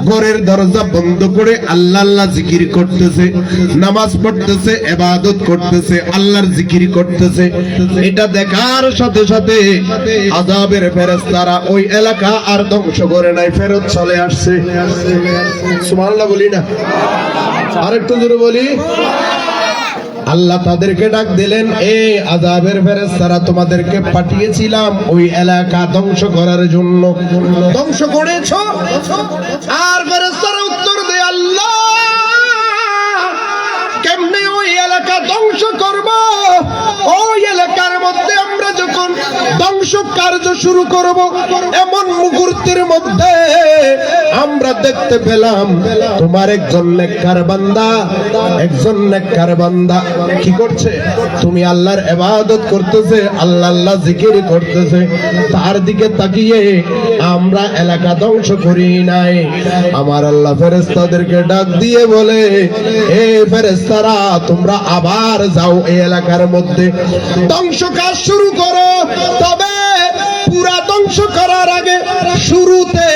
ঘরের দরজা বন্ধ করে আল্লাহ আল্লাহ জিকির করতেছে, নামাজ পড়তেছে, ইবাদত করতেছে, আল্লাহর জিকির করতেছে। এটা দেখার সাথে সাথে আযাবের ফেরেশতারা ওই এলাকা আর ধ্বংস করে নাই, ফেরত চলে আসছে। সুবহানাল্লাহ বলি না? আরেকটু জোরে বলি। আল্লাহ তাদেরকে ডাক দিলেন, এই আযাবের ফেরেশতারা তোমাদেরকে পাঠিয়েছিলাম ওই এলাকা ধ্বংস করার জন্য, ধ্বংস করেছো? আর ফেরেশতারা উত্তর দেয়, আল্লাহ কেমনে ওই এলাকা ধ্বংস করব? ওই এলাকার মধ্যে আমরা যখন ধ্বংস কার্য শুরু করব, এমন মুহূর্তের মধ্যে আমরা দেখতে পেলাম তোমার একজন নেককার বান্দা কি করছে? তুমি আল্লাহর ইবাদত করতেছে, আল্লাহ আল্লাহ জিকির করতেছে। তার দিকে তাকিয়ে আমরা এলাকা ধ্বংস করি নাই। আমার আল্লাহ ফেরেশতাদেরকে ডাক দিয়ে বলে, হে ফেরেশতারা, তোমরা আবার যাও এই এলাকার মধ্যে ধ্বংস কাজ শুরু করো। তবে পুরা ধ্বংস করার আগে শুরুতে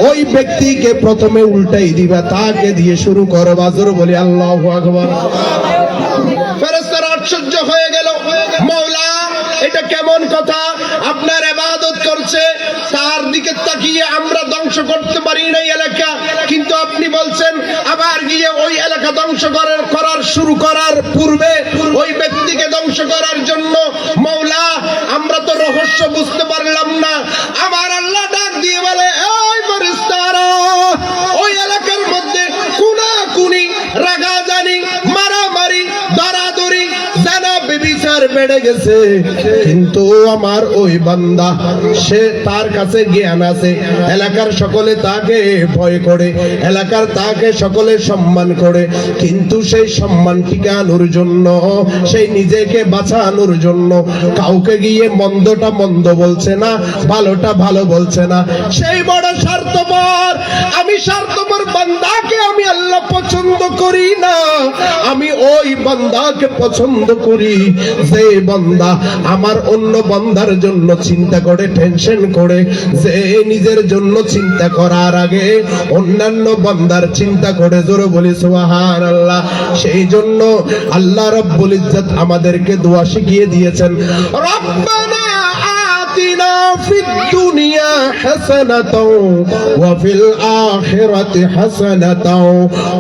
ওই ব্যক্তিকে প্রথমে উল্টাই দিবা, তাকে দিয়ে শুরু করো। বাজর বলি আল্লাহু আকবার। ফেরেশতারা আশ্চর্য হয়ে গেল, মাওলা এটা কেমন কথা? আপনার ইবাদত করছে, তার দিকে তাকিয়ে আমরা ধ্বংস করতে পারি না এলাকা, কিন্তু আপনি বলছেন আবার গিয়ে ওই এলাকা ধ্বংস করার শুরু করার পূর্বে ওই ব্যক্তিকে ধ্বংস করার জন্য। মাওলা আমরা তো রহস্য বুঝতে পারলাম না। আমার আল্লাহ ডাক দিয়ে বলে, এই ফেরেশতারা, ওই এলাকার মধ্যে কুনাকুনি, রাগাজানি, মারামারি, দরাদরি, জানা বেবিচার বেড়ে গেছে, কিন্তু আমার ওই বান্দা, সে তার কাছে জ্ঞান আছে, এলাকার সকলে তাকে ভয় করে, এলাকার তাকে সকলে সম্মান করে, কিন্তু সেই সম্মান টিকানোর জন্য, সেই নিজেকে বাঁচানোর জন্য কাউকে গিয়ে মন্দটা মন্দ বলছে না, ভালোটা ভালো বলছে না। সেই বড় স্বার্থপর। আমি স্বার্থপর বান্দাকে আমি আল্লাহ পছন্দ করি না, আমি ওই বান্দাকে পছন্দ করি যে বান্দা আমার অন্য বান্দার জন্য চিন্তা করে, টেনশন করে, যে নিজের জন্য চিন্তা করার আগে অন্যান্য বান্দার চিন্তা করে। জোরে বলি সুবহানাল্লাহ। সেই জন্য আল্লাহ রাব্বুল ইজ্জত আমাদেরকে দোয়া শিখিয়ে দিয়েছেন, রব্বানা আতিনা ফিদ দুনিয়া হাসানাতাও ওয়া ফিল আখিরাতি হাসানাতাও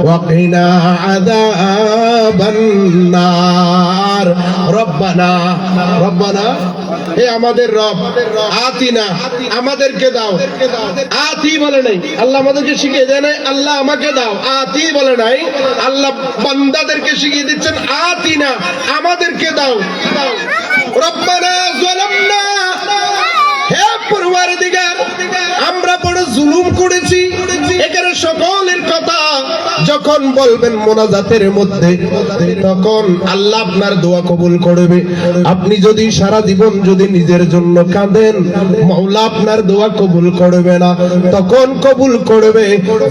ওয়া কিনা আযাবান নার। রব্বানা, রব্বানা, হে আমাদের রব, আতিনা, আমাদেরকে দাও। আতি বলে নাই, আল্লাহ আমাদেরকে শিখিয়ে দেয় নাই, আল্লাহ আমাকে দাও। আতি বলে নাই, আল্লাহ বান্দাদেরকে শিখিয়ে দিচ্ছেন, আতিনা, আমাদেরকে দাও। রব্বানা যালামনা, হে পরওয়ারদিগার, আমরা বড় জুলুম করেছি। এখানে সকলের কথা যখন বলবেন মোনাজাতের মধ্যে, তখন আল্লাহ আপনার দোয়া কবুল করবে। আপনি যদি সারা জীবন যদি নিজের জন্য কাঁদেন, মাওলা আপনার দোয়া কবুল করবে না। তখন কবুল করবে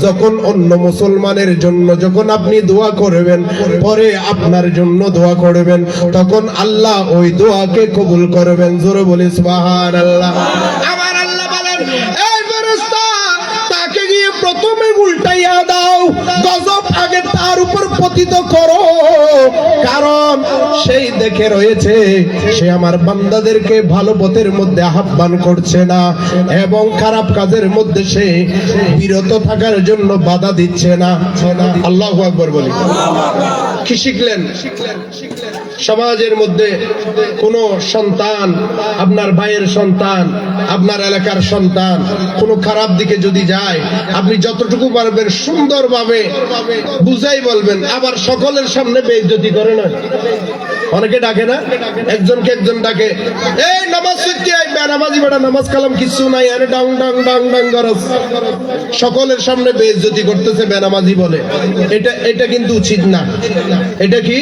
যখন অন্য মুসলমানের জন্য যখন আপনি দোয়া করবেন, পরে আপনার জন্য দোয়া করবেন, তখন আল্লাহ ওই দোয়াকে কবুল করবেন। জোরে বলি সুবহানাল্লাহ। আমার আল্লাহ বলেন, এই ফেরেশতা, তাকে গিয়ে প্রথমে উল্টাইয়া দাও, গজব আগে তার উপর পতিত করো, কারণ সেই দেখে রয়েছে সে আমার বান্দাদেরকে ভালো পথের মধ্যে আহ্বান করছে না, এবং খারাপ কাজের মধ্যে সে বিরত থাকার জন্য বাধা দিচ্ছে না। আল্লাহু আকবার বলি। কি শিখলেন? সমাজের মধ্যে কোন সন্তান, আপনার ভাইয়ের সন্তান, আপনার এলাকার সন্তান কোন খারাপ দিকে যদি যায়, আপনি যতটুকু পারবেন সুন্দরভাবে বুঝাই বলবেন, আবার সকলের সামনে বেইজ্জতি করে না। অনেকে ডাকে না, একজনকে একজন ডাকে, এই নামাজ পড়তে আই, বেনামাজি বেটা, নামাজ কালাম কিছু নাই, আরে ডাং ডাং ডাং ডাং গরজ, সকলের সামনে বেইজ্জতি করতেছে, বেনামাজি বলে। এটা কিন্তু উচিত না। এটা কি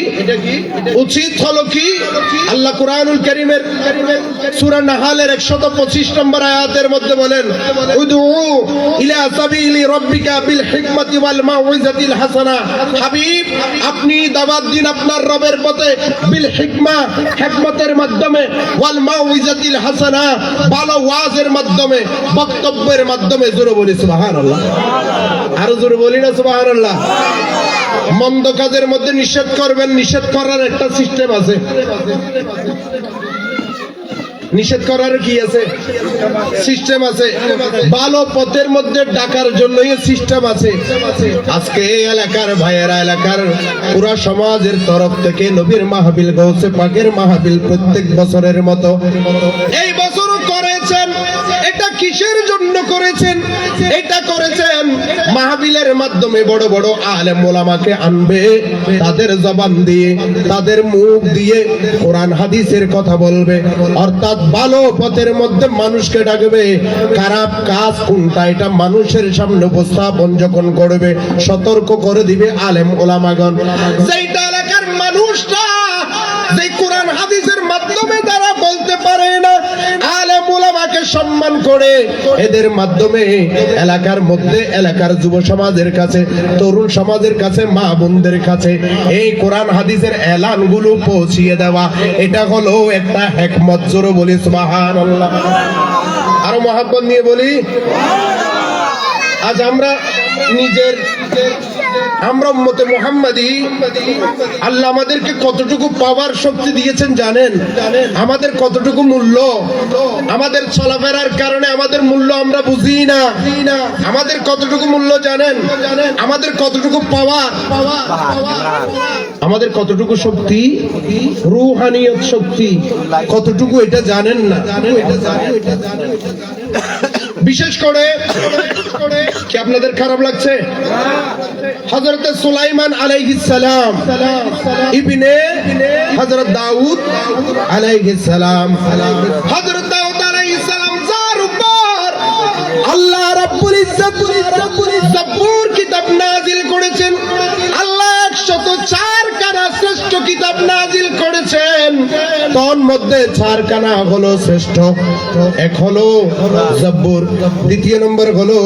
উচিত হলো কি? আল্লাহ কুরআনুল কারীমের সূরা নাহালের 125 নম্বর আয়াতের মধ্যে বলেন, উদউ ইলা সাবিলি রাব্বিকা বিল হিকমাতি ওয়াল মাউইজাতিল হাসানা। হাবিব, আপনি দাওয়াত দিন আপনার রবের পথে, বিল হিকমা, হিকমতের মাধ্যমে, ওয়াল মাউইজাতিল হাসানা, ভালো ওয়াজের মাধ্যমে, বক্তব্যের মাধ্যমে। জোরে বলি সুবহানাল্লাহ। আরো জোরে বলি না সুবহানাল্লাহ। মন্দ কাজের মধ্যে নিষেধ করবেন, নিষেধ করার একটা সিস্টেম আছে। নিষেধ করার কি আছে? সিস্টেম আছে। ভালো পথের মধ্যে ডাকার জন্য সিস্টেম আছে। আজকে এই এলাকার ভাইয়েরা, এলাকার পুরা সমাজের তরফ থেকে নবীর মাহফিল, গৌসে পাকের মাহফিল প্রত্যেক বছরের মতো এই বছরও করেছেন। এটা কিসের জন্য করেছেন? এটা করেছেন মাহফিলের মাধ্যমে বড় বড় আলেম ওলামাকে আনবে, তাদের জবান দিয়ে, তাদের মুখ দিয়ে কোরআন হাদিসের কথা বলবে, অর্থাৎ ভালো পথের মধ্যে মানুষকে ডাকবে। খারাপ কাজ কোনটা এটা মানুষের সামনে উপস্থাপন যখন করবে, সতর্ক করে দিবে আলেম ওলামাগণ। যেটা এলাকার মানুষরা যে কোরআন হাদিসের মাধ্যমে তারা বলতে পারে না, আলেম ওলামাকে সম্মান করে এদের মাধ্যমে এলাকার মধ্যে, এলাকার যুব সমাজের কাছে, তরুণ সমাজের কাছে, মা বোনদের কাছে এই কোরআন হাদিসের এলানগুলো পৌঁছিয়ে দেওয়া, এটা হলো একটা হিকমত। জোরে বলি সুবহানাল্লাহ। আরো মহব্বত নিয়ে বলি। আজ আমরা নিজের, আমরা উম্মতে মুহাম্মাদি, আল্লাহ আমাদেরকে কতটুকু পাওয়ার শক্তি দিয়েছেন জানেন? আমাদের কতটুকু মূল্য, আমাদের চলাফেরার কারণে আমাদের মূল্য আমরা বুঝি না। আমাদের কতটুকু মূল্য জানেন? আমাদের কতটুকু পাওয়ার, আমাদের কতটুকু শক্তি, রূহানিয়ত শক্তি কতটুকু এটা জানেন না। বিশেষ করে কি আপনাদের খারাপ লাগছে? হযরত সুলাইমান আলাইহিস সালাম ইবনে হযরত দাউদ আলাইহিস সালাম, হযরত দাউদ আলাইহিস সালাম যার উপর আল্লাহ রাব্বুল ইজ্জত জাব্বুর কিতাব নাযিল করেছেন, আল্লাহ 104 খানা শ্রেষ্ঠ কিতাব নাযিল করেছেন। তোর মধ্যে 4 খানা হলো শ্রেষ্ঠ। এক হলো জাব্বুর, দ্বিতীয় নম্বর হলো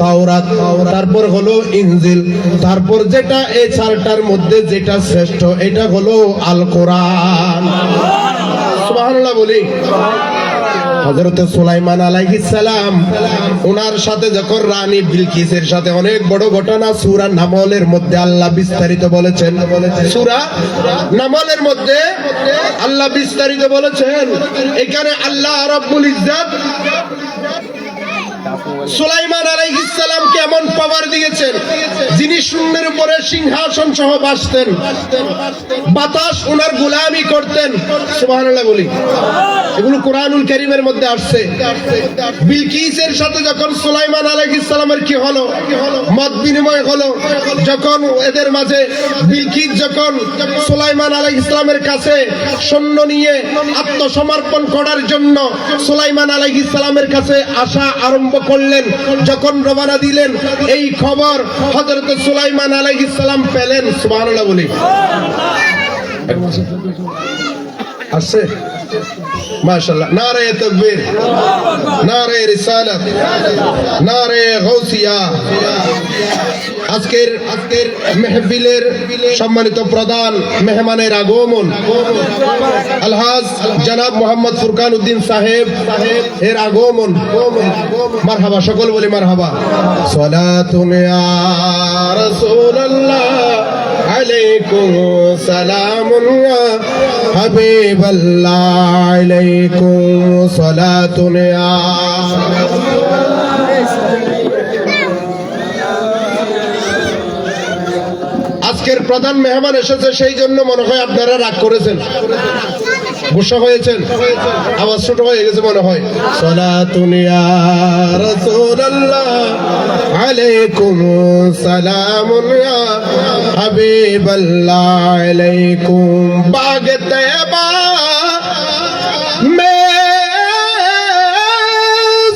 তাওরাত, তারপর হলো ইনজিল, তারপর যেটা এই 4টার মধ্যে যেটা শ্রেষ্ঠ এটা হলো আল কোরআন। সুবহানাল্লাহ বলি। হযরত সুলাইমান আলাইহিস সালাম ওনার সাথে যখন রানী বিলকিসের সাথে অনেক বড় ঘটনা সূরা নামলের মধ্যে আল্লাহ বিস্তারিত বলেছেন। সূরা নামলের মধ্যে আল্লাহ বিস্তারিত বলেছেন। এখানে আল্লাহ রাব্বুল ইজ্জত সুলাইমান আলাইহিস সালামকে এমন পাওয়ার দিয়েছেন, যিনি শূন্যের উপরে সিংহাসন সহ বসতেন, বাতাস ওনার গোলামি করতেন। সুবহানাল্লাহ বলি। এগুলো কোরআনুল কারীমের মধ্যে আসছে। বিলকিসের সাথে যখন সুলাইমান আলাইহিস সালামের কি হলো, মত বিনিময় হলো, যখন এদের মাঝে বিলকিস যখন সুলাইমান আলাইহিস সালামের কাছে সৈন্য নিয়ে আত্মসমর্পণ করার জন্য সুলাইমান আলাইহিস সালামের কাছে আসা আরম্ভ করলেন, যখন রওনা দিলেন, এই খবর হযরত সুলাইমান আলাইহিস সালাম পেলেন। সুবহানাল্লাহ বলি। আসছে মাশাআল্লাহ। নারে তাকবীর, নারে রিসালাত, নারে গাউসিয়া। আজকের মেহফিলের সম্মানিত প্রধান মেহমানের আগমন আলহাজ জনাব মোহাম্মদ ফুরকান উদ্দিন সাহেব এর আগমন। মারহাবা, সকল বলি মারহাবা। সালাতুন ইয়া রাসূলুল্লাহ আলাইকুম সালামুন ইয়া হাবিবাল্লাহ আলাইকুম সালাতুন ইয়া। আজকের প্রধান মেহমান এসেছে, সেই জন্য মনে হয় আপনারা রাগ করেছেন, গুসা হয়েছেন, আওয়াজ ছোট হয়ে গেছে মনে হয়। সালাতুন ইয়া রাসূলুল্লাহ আলাইকুম সালামুন ইয়া হাবিবাল্লাহ আলাইকুম। বাগে তয়বা মে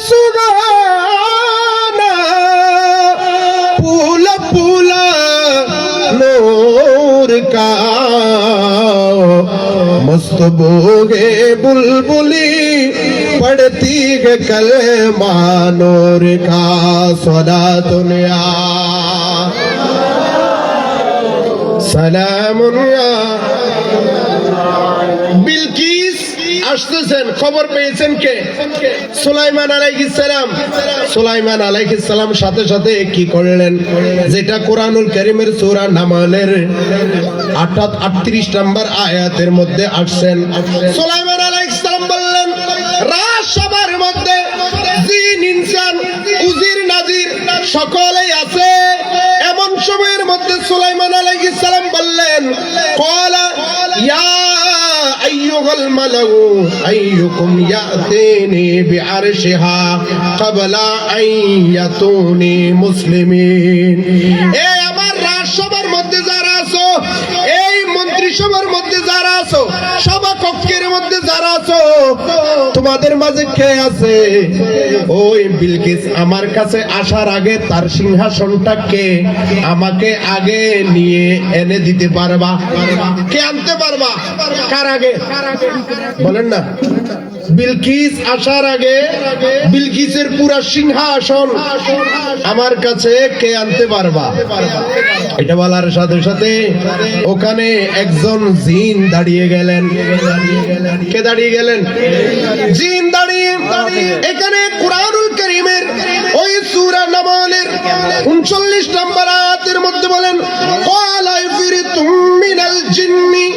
সুগানা ফুল ফুল नूर का मस्त बोगे बुलबुली पढ़ती है कलमा नूर का। सलातुन या सलामुन या। बिल्किस আসতেছেন, খবর পেয়েছেন কে? সুলাইমান আলাইহিস সালাম। সুলাইমান আলাইহিস সালাম সাথে সাথে কি করলেন, যেটা কোরআনুল কারীমের সূরা নামলের 38 নম্বর আয়াতের মধ্যে আসছেন। সুলাইমান আলাইহিস সালাম বললেন, রাজসভার মধ্যে জিন ইনসান উজির নাজির সকলেই আছে। এমন সময়ের মধ্যে সুলাইমান আলাইহিস সালাম বললেন, ক্বালা ইয়া আইয়ুহাল মালাউ আইয়ুকুম ইয়াতিনি বিআরশিহা ক্বাবলা আন ইয়াতুনি মুসলিমিন। এই আমার রাজসভার মধ্যে যারা আছো, এই মন্ত্রিসভার মধ্যে যারা আছো, সভা কক্ষের মধ্যে যারা আছো, তোমাদের মাঝে কে আছে ওই বিলকিস আমার কাছে আসার আগে তার সিংহাসনটাকে আমাকে আগে নিয়ে এনে দিতে পারবা? কে আনতে পারবা? কার আগে বলেন না? বিলকিস আসার আগে বিলকিসের পুরা সিংহাসন আমার কাছে কে আনতে পারবা? এটা বলার সাথে সাথে ওখানে একজন জিন দাঁড়িয়ে গেলেন। কে দাঁড়িয়ে গেলেন? জিন দাঁড়িয়ে এখানে কোরআনুল কারীমের ওই সূরা নামলের 39 নম্বর আয়াতের মধ্যে বলেন, ক্বালা ইফরিতুম মিনাল জিন্নি।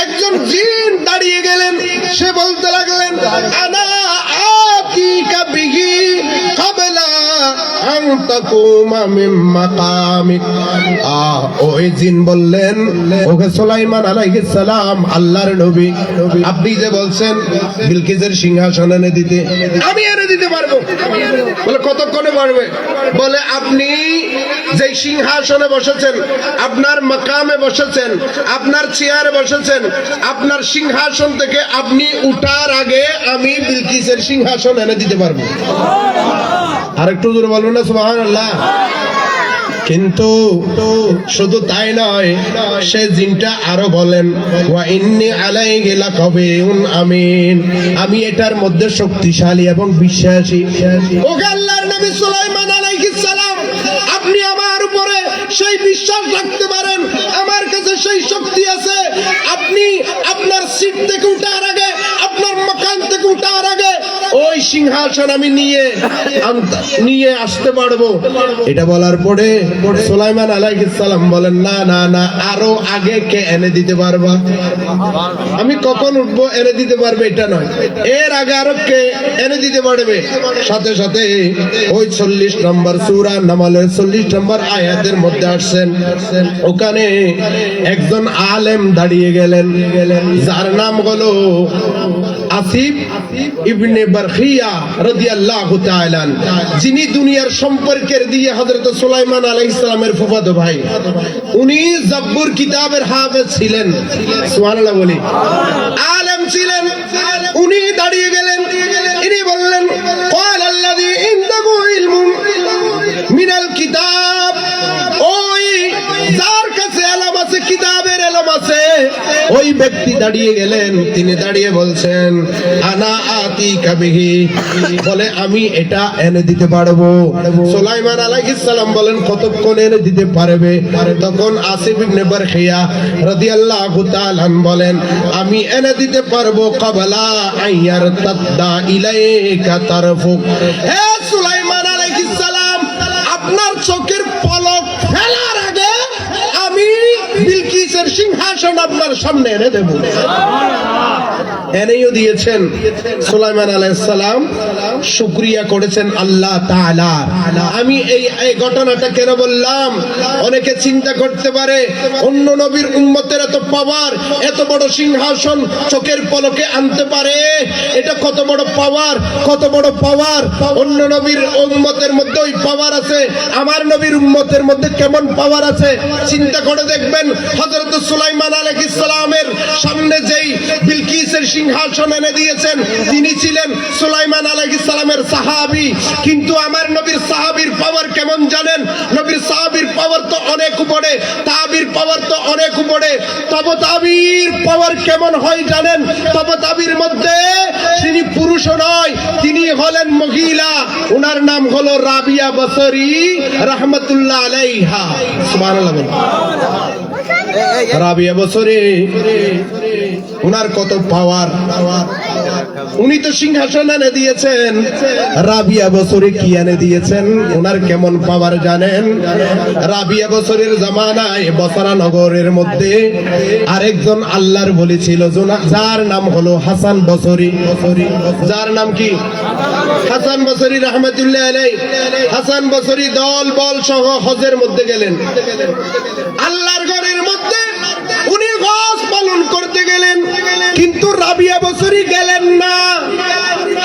একজন জিন দাঁড়িয়ে গেলেন, সে বলতে লাগলেন, আনা আতিকা বিহি ক্বাবলা আন তাকুমা মিন মাকামিক। ওই জিন বললেন, ওকে সুলাইমান আলাইহিস সালাম, আল্লাহর নবী, আপনি যে বলছেন বিলকিসের সিংহাসন এনে দিতে, আমি এনে দিতে পারবো। বলে কতক্ষণে পারবে? বলে আপনি যে সিংহাসনে বসেছেন, আপনার মাকামে বসেছেন, আপনার চেয়ারে বসেছেন, আপনার সিংহাসন থেকে আপনি উঠার আগে আমি বিলকিসের সিংহাসন এনে দিতে পারবো। আর একটু জোরে বলবেন না সুবহানাল্লাহ। কিন্তু শুধু তাই নয়, সে জিনটা আরো বলেন, ওয়া ইন্নী আলাইহি লাকাবিউন আমিন, আমি এটার মধ্যে শক্তিশালী এবং বিশ্বাসী। ওকে আল্লাহর নবী সুলাইমান আলাইহিস সালাম, আপনি আমার উপরে সেই বিশ্বাস রাখতে পারেন, আমার কাছে সেই শক্তি আছে। আপনি আপনার সিট থেকে উঠার আগে, আপনার মাকাম থেকে উঠার আগে ওই সিংহাসন আমি নিয়ে আসতে পারবো। এটা বলার পরে সুলাইমান আলাইহিস সালাম বলেন, না না না, আরো আগে কে এনে দিতে পারবা? আমি কখন উঠবো এনে দিতে পারবে এটা নয়, এর আগে আরো কে এনে দিতে পারবে? সাথে সাথে ওই 40 নম্বর সূরা নামলের 40 নম্বর আয়াতের মধ্যে আসছেন, ওখানে একজন আলেম দাঁড়িয়ে গেলেন, যার নাম হলো আসিফ ইবনে বারখিয়া রাদিয়াল্লাহু তাআলা, যিনি দুনিয়ার সম্পর্কের দিয়ে হযরত সুলাইমান আলাইহিস সালামের ফুফাতো ভাই। উনি জাব্বুর কিতাবের হাফেজ ছিলেন, সুবহানাল্লাহ বলি, আলেম ছিলেন। উনি দাঁড়িয়ে গেলেন, ইনি বললেন, ক্বালাল্লাযী ইনদাহু ইলমুন মিনাল কিতাব, ওই যার কাছে ইলম আছে, কিতাবের ইলম আছে, ওই ব্যক্তি দাঁড়িয়ে গেলেন। তিনি দাঁড়িয়ে বলছেন, আনা আতিকা বিহি, বলে আমি এটা এনে দিতে পারবো। সুলাইমান আলাইহিস সালাম বলেন, কতক্ষণ এনে দিতে পারবে? তখন আসিফ ইবনে বারখিয়া রাদিয়াল্লাহু তাআলা বলেন, আমি এনে দিতে পারবো ক্বাবলা আইয়ার তাদা ইলাইকা তারফুক। হে সুলাইমান আলাইহিস সালাম, আপনার চোখের পলক ফেলার আগে আমি বিলকিসের সিংহাসন আপনার সামনে এনে দেব। এনেও দিয়েছেন। সুলাইমান আলাইহিস সালাম শুকরিয়া করেছেন আল্লাহ তাআলা। আমি এই ঘটনাটা কেন বললাম? অনেকে চিন্তা করতে পারে অন্য নবীর উম্মতের এত পাওয়ার, এত বড় সিংহাসন চোখের পলকে আনতে পারে, এটা কত বড় পাওয়ার, কত বড় পাওয়ার। অন্য নবীর উম্মতের মধ্যে ওই পাওয়ার আছে, আমার নবীর উম্মতের মধ্যে কেমন পাওয়ার আছে চিন্তা করে দেখবেন। হযরত সুলাইমান আলাইহিস সালামের সামনে যেই বিলকিসের সিংহাসন এনে দিয়েছেন, তিনি ছিলেন সুলাইমান আলাইহিস সালামের সাহাবী। কিন্তু আমার নবীর সাহাবীর পাওয়ার কেমন জানেন? নবীর সাহাবীর পাওয়ার তো অনেক উপরে, তাবির পাওয়ার তো অনেক উপরে। তবে তাবির পাওয়ার কেমন হয় জানেন? তবে তাবির মধ্যে তিনি পুরুষ নয়, তিনি হলেন মহিলা। ওনার নাম হলো রাবিয়া বসরি রাহমাতুল্লাহ আলাইহা। সুবহানাল্লাহ। রাবিয়া বছরে উনার কত পাওয়ার, উনি তো সিংহাসন এনে দিয়েছেন, রাবিয়া বছরে কি এনে দিয়েছেন, উনার কেমন পাওয়ার জানেন? রাবিয়া বছরের জামানায় বসরা নগরের মধ্যে আরেকজন আল্লাহর ওলি ছিল, যার নাম হলো হাসান বসরি। যার নাম কি? হাসান বসরি রাহমাতুল্লাহ আলাইহি। হাসান বসরি দল বল সহ হজের মধ্যে গেলেন। আল্লাহর ঘরের মধ্যে উনি হজ পালন করতে গেলেন, কিন্তু রাবিয়া বসরি গেলেন না।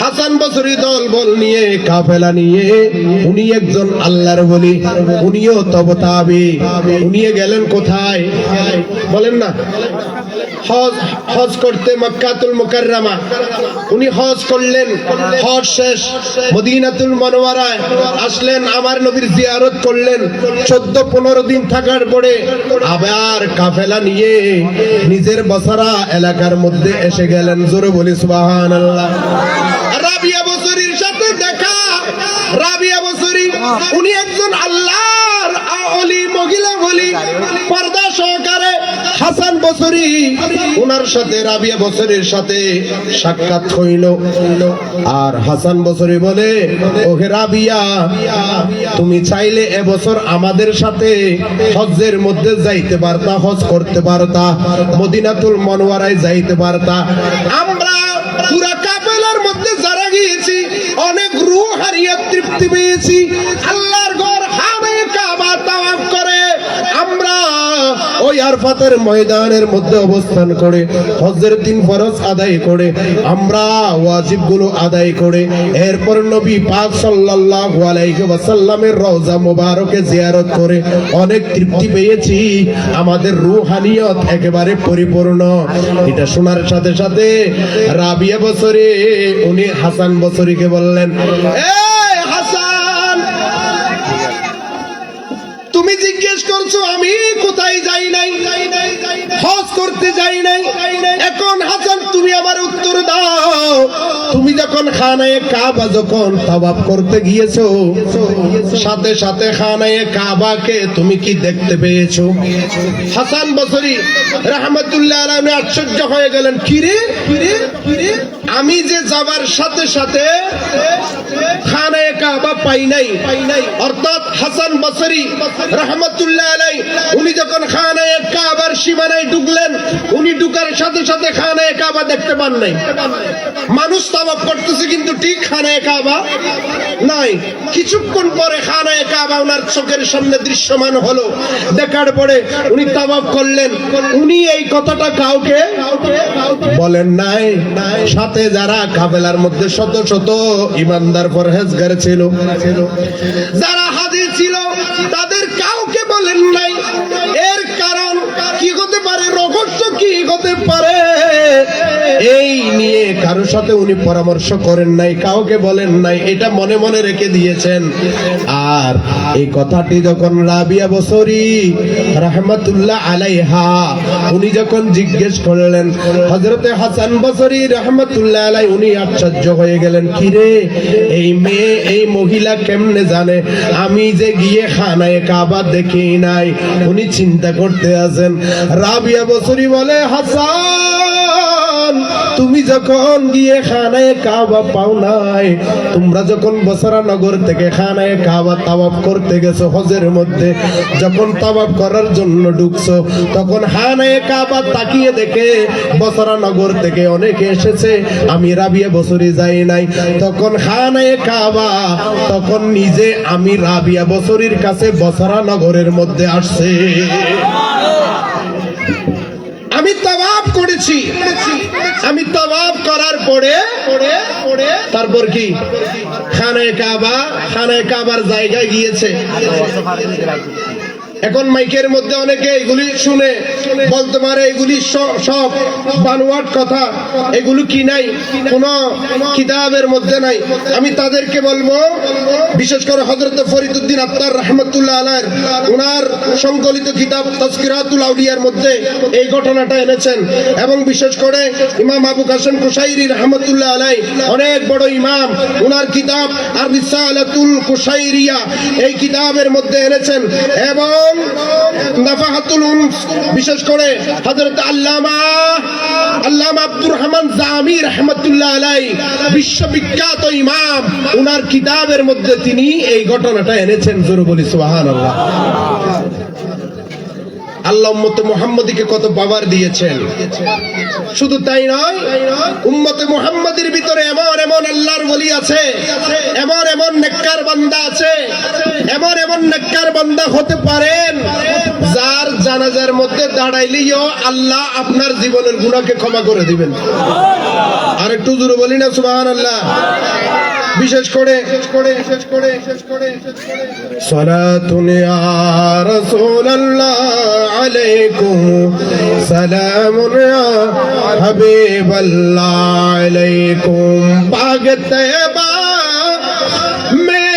হাসান বসরি দল বল নিয়ে, কাফেলা নিয়ে, উনি একজন আল্লাহর ওলি, উনিও তবতাবি। উনি গেলেন কোথায় বলেন না? হজ করতে মক্কাতুল মুকাররমা। উনি হজ করলেন, হজ শেষ মদিনাতুল মুনাওয়ারায় আসলেন, আমার নবীর জিয়ারত করলেন। 14-15 দিন থাকার পরে আবার কাফেলা নিয়ে নিজের বসরা এলাকার মধ্যে এসে গেলেন। জোরে বলি সুবহানাল্লাহ। রাবিয়া বসরির সাথে দেখা। রাবিয়া বসরি উনি একজন আল্লাহর ওলি, মহিলা ওলি, পর্দা সহকারে। হাসান বসরি উনার সাথে, রাবিয়া বসরির সাথে সাক্ষাৎ হইল। আর হাসান বসরি বলে, ওহে রাবিয়া, তুমি চাইলে এবছর আমাদের সাথে হজ্জের মধ্যে যাইতে পারতা, হজ করতে পারতা, মদিনাতুল মুনাওয়ারায় যাইতে পারতা। আমরা পুরা কাফেলার মধ্যে যারা গিয়েছি অনেক রূহ হারিয়ে তৃপ্তি পেয়েছি। আল্লাহর ঘর হামে কাবা তাওয়াফ করে আমরা ওই আরফাতের ময়দানের মধ্যে অবস্থান করে হজের 3 ফরজ আদায় করে, আমরা ওয়াজিবগুলো আদায় করে, এরপর নবী পাক সাল্লাল্লাহু আলাইহি ওয়াসাল্লামের রওজা মুবারকে জিয়ারত করে অনেক তৃপ্তি পেয়েছি। আমাদের রূহানিয়ত একেবারে পরিপূর্ণ। এটা শোনার সাথে সাথে রাবিয়া বসরি উনি হাসান বসরিকে বললেন, এই হাসান, তুমি জিজ্ঞেস করছো আমি কোথায় যাই নাই, হজ করতে যাই নাই। এখন হাসান তুমি আমার উত্তর দাও, তুমি যখন খানায়ে কাবা যখন তাওয়াফ করতে গিয়েছো, সাথে সাথে খানায়ে কাবাকে তুমি কি দেখতে পেয়েছো? হাসান বসরি রাহমাতুল্লাহ আলাইহি আশ্চর্য হয়ে গেলেন, কিরে আমি যে যাবার সাথে সাথে খানায়ে কাবা পাই নাই। অর্থাৎ হাসান বসরি রাহমাতুল্লাহ আলাইহি উনি যখন খানায়ে কাবার সীমানায় ঢুকলেন, উনি ঢুকার সাথে সাথে খানায়ে কাবা দেখতে পান নাই। মানুষ তাওয়াফ করতেছে কিন্তু ঠিক খানায়ে কাবা নাই। কিছুক্ষণ পরে খানায়ে কাবা ওনার চোখের সামনে দৃশ্যমান হলো। দেখার পরে উনি তাওয়াফ করলেন। উনি এই কথাটা কাউকে বলেন নাই। সাথে যারা কাফেলার মধ্যে শত শত ঈমানদার পরহেজগার ছিল, যারা হাজির ছিল, তাদের কাউকে বলেন নাই। এর কারণ কি হতে পারে, রহস্য কি হতে পারে, এই নিয়ে কারোর সাথে উনি পরামর্শ করেন নাই, কাউকে বলেন নাই, এটা মনে মনে রেখে দিয়েছেন। আর এই কথাটি যখন রাবিয়া বসরি রাহমাতুল্লাহ আলাইহা উনি যখন জিজ্ঞেস করলেন, হযরতে হাসান বসরি রাহমাতুল্লাহ আলাইহি উনি আশ্চর্য হয়ে গেলেন, কিরে এই মেয়ে, এই মহিলা কেমনে জানে আমি যে গিয়ে খানায়ে কাবা দেখি নাই? উনি চিন্তা করতে আছেন। রাবিয়া বসরি বলে, হাসান, তুমি যখন গিয়ে খানায়ে কাবা পাও নাই, তোমরা যখন বসরা নগর থেকে খানায়ে কাবা তাওয়াফ করতে গেছো হজের মধ্যে, যখন তাওয়াফ করার জন্য ঢুকছো, তখন খানায়ে কাবা তাকিয়ে দেখে বসরা নগর থেকে অনেকে এসেছে, আমি রাবিয়া বসরি যাই নাই। তখন খানায়ে কাবা তখন নিজে আমি রাবিয়া বসরির কাছে বসরা নগরের মধ্যে আসছে। আমি তাওয়াফ করেছি, আমি তাওয়াফ করার পরে তারপর কি খানায়ে কাবার জায়গায় গিয়েছে। এখন মাইকের মধ্যে অনেকে এগুলি শুনে বলতে পারে এগুলি সব বানোয়াট কথা, এগুলো কি নাই, কোন কিতাবের মধ্যে নাই। আমি তাদেরকে বলবো, বিশেষ করে হযরত ফরিদউদ্দিন আত্তার রাহমাতুল্লাহ আলাইহি ওনার সংকলিত কিতাব তাজকিরাতুল আউলিয়ার মধ্যে এই ঘটনাটা এনেছেন। এবং বিশেষ করে ইমাম আবু কাসেম কুশাইরি রাহমাতুল্লাহ আলাইহি অনেক বড় ইমাম, ওনার কিতাব আর রিসালাতুল কুশাইরিয়া এই কিতাবের মধ্যে এনেছেন। এবং নাফাহাতুল উনস, বিশেষ করে হযরত আল্লামা আব্দুর রহমান জামি রাহমাতুল্লাহ আলাইহি, বিশ্ববিখ্যাত ইমাম, উনার কিতাবের মধ্যে তিনি এই ঘটনাটা এনেছেন। জোরে বলি সুবহানাল্লাহ। আল্লাহ উম্মতে মুহাম্মদীকে কত পাওয়ার দিয়েছেন। শুধু তাই নয়, উম্মতে মুহাম্মদীর ভিতরে এমন এমন আল্লাহর ওলি আছে, এমন এমন নেককার বান্দা আছে, এমন এমন নেককার বান্দা হতে পারেন যার জানাজার মধ্যে দাঁড়াইলেও আল্লাহ আপনার জীবনের গুনাহকে ক্ষমা করে দিবেন। আর একটু জোরে বলি না সুবহানাল্লাহ। বিশেষ করে সালাতুন ইয়া রাসূলুল্লাহ আলাইকুম, সালামুন ইয়া হাবিবাল্লাহ আলাইকুম। পাক তয়বা মে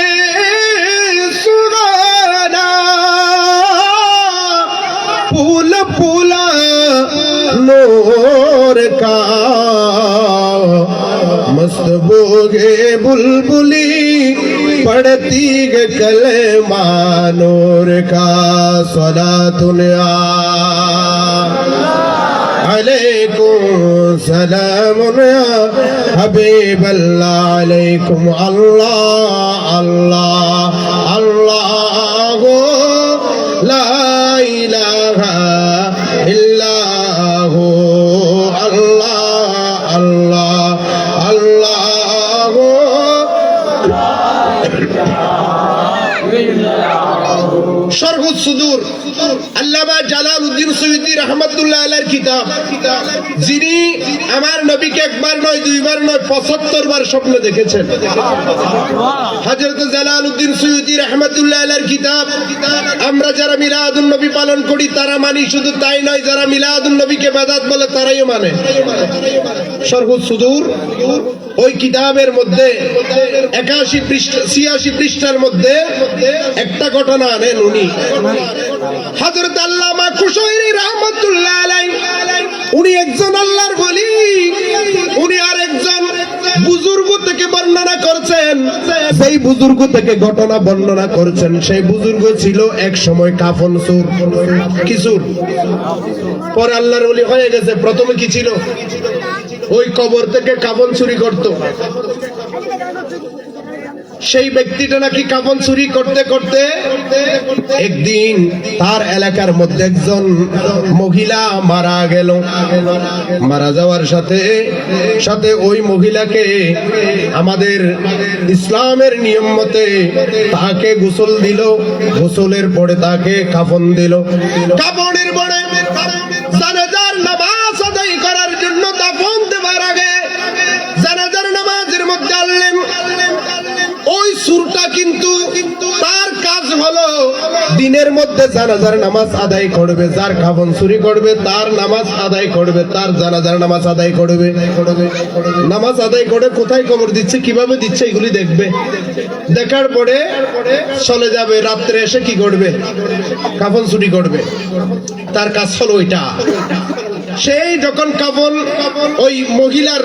সুগানা ফুল ফুলা नूर का मस्त बोगे बुलबुली पढ़ती गे कलमा नूर का सलातुन अलैकुम सलामुन हबीबल्लाह अलैकुम अल्लाह अल्लाह अल्लाह ला इलाहा इल्लाहु अल्लाह अल्लाह अल्लाह। শরহুস সুদূর আল্লামা জালালউদ্দিন সুয়ুতী রাহমাতুল্লাহ আলাইহির কিতাব, যিনি আমার নবীকে একবার নয়, দুইবার নয়, ৭৫ বার স্বপ্ন দেখেছেন। হযরত জালালউদ্দিন সুয়ুতী রাহমাতুল্লাহ আলাইহির কিতাব। আমরা যারা মিলাদুন নবী পালন করি তারা মানি, শুধু তাই নয়, যারা মিলাদুন নবীকে বেদাত বলে তারাইও মানে। শরহুস সুদূর ওই কিতাবের মধ্যে ৮৬ পৃষ্ঠার মধ্যে একটা ঘটনা আনেন উনি। হযরত আল্লামা কুশাইরি রাহমাতুল্লাহ আলাইহি, উনি একজন আল্লাহর ওলি, উনি আরেকজন বুজুর্গ থেকে বর্ণনা করছেন। সেই বুজুর্গ থেকে ঘটনা বর্ণনা করছেন। সেই বুজুর্গ ছিল এক সময় কাফন চোর। কি চোর? পরে আল্লাহর ওলি হয়ে গেছে। প্রথমে কি ছিল? ওই কবর থেকে কাফন চুরি করত। সেই ব্যক্তিটা নাকি কাফন চুরি করতে করতে একদিন তার এলাকার মধ্যে একজন মহিলা মারা গেল। মারা যাওয়ার সাথে সাথে ওই মহিলাকে আমাদের ইসলামের নিয়ম মতে তাকে গোসল দিল। গোসলের পরে তাকে কাফন দিল। কাফনের পরে জানাজার নামাজ আদায় করার জন্য দাফন দেওয়ার আগে জানাজার নামাজের মধ্যে আনলেন। ওই সুরটা কিন্তু তার কাজ হলো দিনের মধ্যে জানাজার নামাজ আদায় করবে। যার কাফন চুরি করবে তার নামাজ আদায় করবে, তার জানাজার নামাজ আদায় করবে। নামাজ আদায় করে কোথায় কবর দিচ্ছে, কিভাবে দিচ্ছে, এগুলি দেখবে। দেখার পরে চলে যাবে। রাত্রে এসে কি করবে? কাফন চুরি করবে। তার কাজ হলো ওইটা। সেই যখন কাফন ওই মহিলার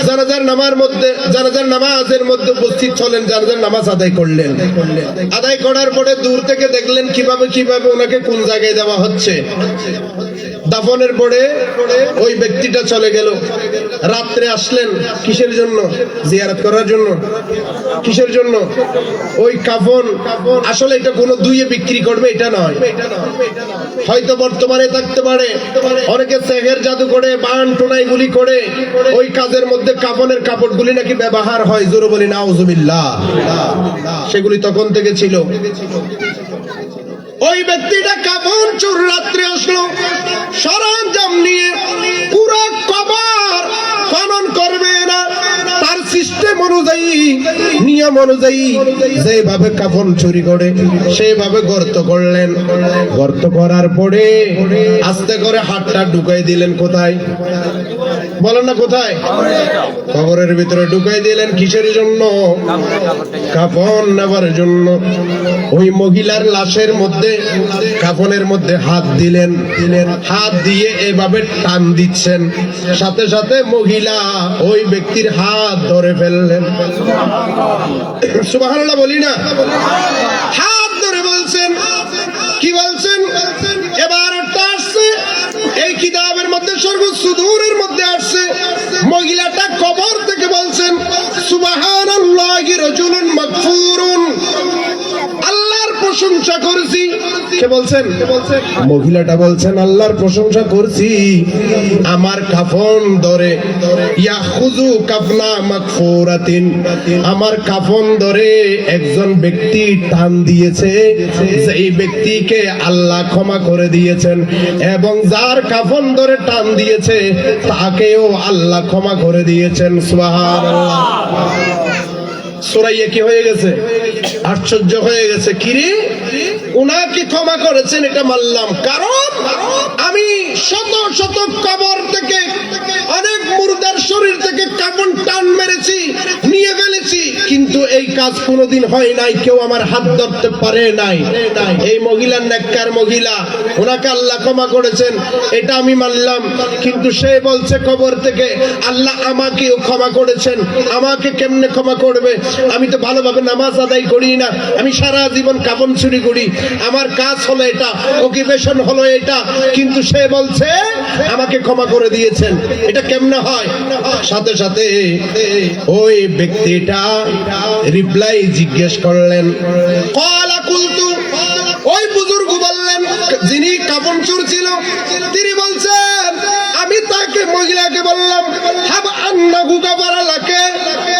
জানাজার নামাজের মধ্যে উপস্থিত হলেন, জানাজার নামাজ আদায় করলেন। আদায় করার পরে দূর থেকে দেখলেন কিভাবে ওনাকে কোন জায়গায় দেওয়া হচ্ছে। দাফনের পরে ওই ব্যক্তিটা চলে গেল। রাত্রে আসলেন কিসের জন্য? জিয়ারত করার জন্য। কিসের জন্য? ওই কাফন আসলে এটা কোনো দুইয়ে বিক্রি করবে এটা নয়। হয়তো বর্তমানে থাকতে পারে অনেকে সেহের জাদু করে, বান টোনাই গুলি করে ওই কাজের মধ্যে কাফনের কাপড়গুলি নাকি ব্যবহার হয়। জোরে বলি নাউজুবিল্লাহ। সেগুলি তখন থেকে ছিল। ওই ব্যক্তিটা কাফন চোর রাত্রে আসলো সরঞ্জাম নিয়ে। পুরো কবর খনন করবে না, তার সিস্টেম অনুযায়ী, নিয়ম অনুযায়ী যেভাবে কাফন চুরি করে সেইভাবে গর্ত করলেন। গর্ত করার পরে আস্তে করে হাতটা ঢুকাই দিলেন। কোথায় বলেন না? কোথায়? কবরের ভিতরে ঢুকাই দিলেন। কিসের জন্য? কাফন নেবার জন্য। ওই মহিলার লাশের মধ্যে, কাফনের মধ্যে হাত দিলেন। হাত দিয়ে এভাবে টান দিচ্ছেন। সাথে সাথে মহিলা ওই ব্যক্তির হাত ধরে ফেললেন। সুবহানাল্লাহ বলি না? হাত ধরে বলছেন। কি বলছেন? শরীফ সুদূরের মধ্যে আসছে, মহিলাটা কবর থেকে বলছেন সুবহানাল্লাহি রাজুলুন মাগফুরুন, আল্লাহর প্রশংসা করছি। কে বলছেন? মহিলাটা বলছেন আল্লাহর প্রশংসা করছি, আমার কাফন ধরে ইয়াখুযু কাফনা মাগফুরাতিন, আমার কাফন ধরে একজন ব্যক্তি টান দিয়েছে, সেই ব্যক্তিকে আল্লাহ ক্ষমা করে দিয়েছেন, এবং যার কাফন ধরে টান দিয়েছে তাকেও আল্লাহ ক্ষমা করে দিয়েছেন। সুবহানাল্লাহ। সুরাইয়া কি হয়ে গেছে? আশ্চর্য হয়ে গেছে। কিরে, উনাকে ক্ষমা করেছেন এটা মানলাম, কারণ আমি শত শত কবর থেকে অনেক মুর্দার শরীর থেকে কাফন টান মেরেছি, নিয়ে ফেলেছি, কিন্তু এই কাজ কোনোদিন হয় নাই, কেউ আমার হাত ধরতে পারে নাই। এই মহিলা নেককার মহিলা, ওনাকে আল্লাহ ক্ষমা করেছেন এটা আমি মানলাম, কিন্তু সে বলছে কবর থেকে আল্লাহ আমাকেও ক্ষমা করেছেন। আমাকে কেমনে ক্ষমা করবে? আমি তো ভালোভাবে নামাজ আদায় করি না, আমি সারা জীবন কাফন চুরি করি, আমার কাজ হলো এটা, অকুপেশন হলো এটা, কিন্তু সে বলছে আমাকে ক্ষমা করে দিয়েছেন। এটা কেমনে হয়? সাথে সাথে ওই ব্যক্তিটা রিপ্লাই জিজ্ঞেস করলেন, ক্বালা কুলতু, ওই বুজুর্গ বললেন, যিনি কাফন চোর ছিল তিনি বলছেন, আমি তাকে মহিলাকে বললাম হাবা আন্নাহু গাফারা লাকে